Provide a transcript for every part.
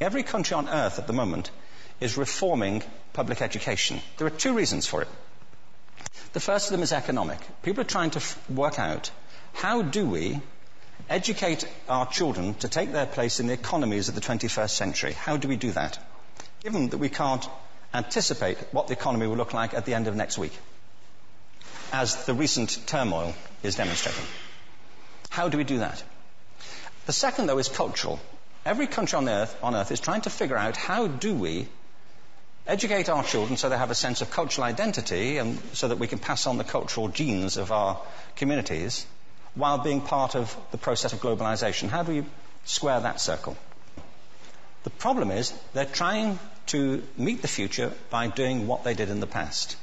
Every country on earth at the moment is reforming public education. There are two reasons for it. The first of them is economic. People are trying to work out, how do we educate our children to take their place in the economies of the 21st century? How do we do that, given that we can't anticipate what the economy will look like at the end of next week, as the recent turmoil is demonstrating? How do we do that? The second, though, is cultural. Every country on earth is trying to figure out, how do we educate our children so they have a sense of cultural identity and so that we can pass on the cultural genes of our communities while being part of the process of globalization. How do we square that circle? The problem is they're trying to meet the future by doing what they did in the past.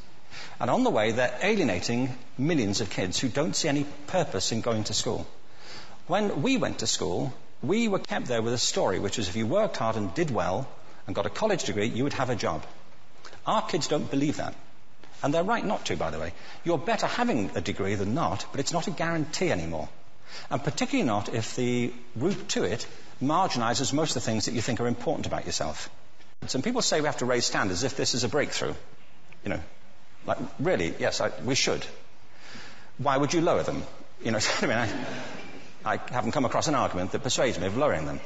And on the way, they're alienating millions of kids who don't see any purpose in going to school. When we went to school, we were kept there with a story, which was if you worked hard and did well and got a college degree, you would have a job. Our kids don't believe that. And they're right not to, by the way. You're better having a degree than not, but it's not a guarantee anymore. And particularly not if the route to it marginalizes most of the things that you think are important about yourself. Some people say we have to raise standards as if this is a breakthrough. You know, like, really, yes, we should. Why would you lower them? You know, I mean, I haven't come across an argument that persuades me of lowering them.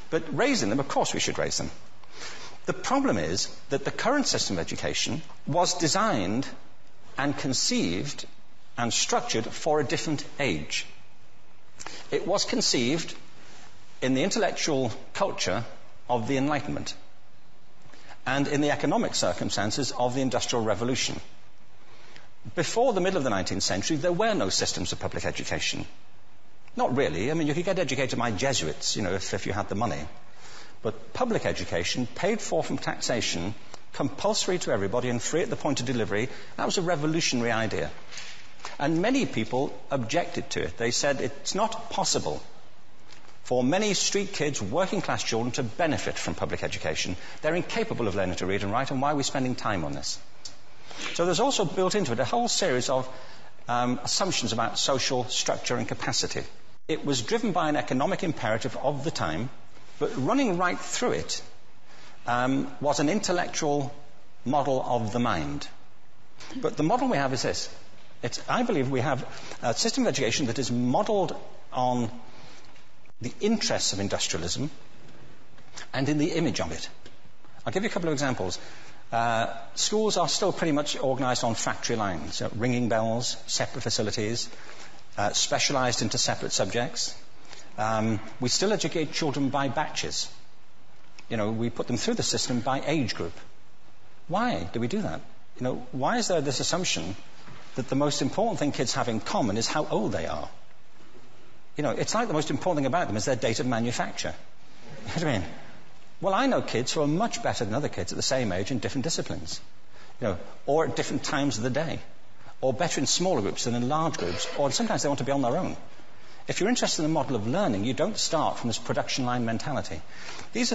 But raising them, of course we should raise them. The problem is that the current system of education was designed and conceived and structured for a different age. It was conceived in the intellectual culture of the Enlightenment and in the economic circumstances of the Industrial Revolution. Before the middle of the 19th century, there were no systems of public education. Not really. I mean, you could get educated by Jesuits, you know, if you had the money. But public education, paid for from taxation, compulsory to everybody and free at the point of delivery, that was a revolutionary idea. And many people objected to it. They said it's not possible for many street kids, working class children, to benefit from public education. They're incapable of learning to read and write, and why are we spending time on this? So there's also built into it a whole series of assumptions about social structure and capacity. It was driven by an economic imperative of the time, but running right through it was an intellectual model of the mind. But the model we have is this. I believe we have a system of education that is modelled on the interests of industrialism and in the image of it. I'll give you a couple of examples. Schools are still pretty much organised on factory lines, ringing bells, separate facilities, specialised into separate subjects. We still educate children by batches. You know, we put them through the system by age group. Why do we do that? You know, why is there this assumption that the most important thing kids have in common is how old they are? You know, it's like the most important thing about them is their date of manufacture. You know what I mean? Well, I know kids who are much better than other kids at the same age in different disciplines. You know, or at different times of the day. Or better in smaller groups than in large groups. Or sometimes they want to be on their own. If you're interested in the model of learning, you don't start from this production line mentality. These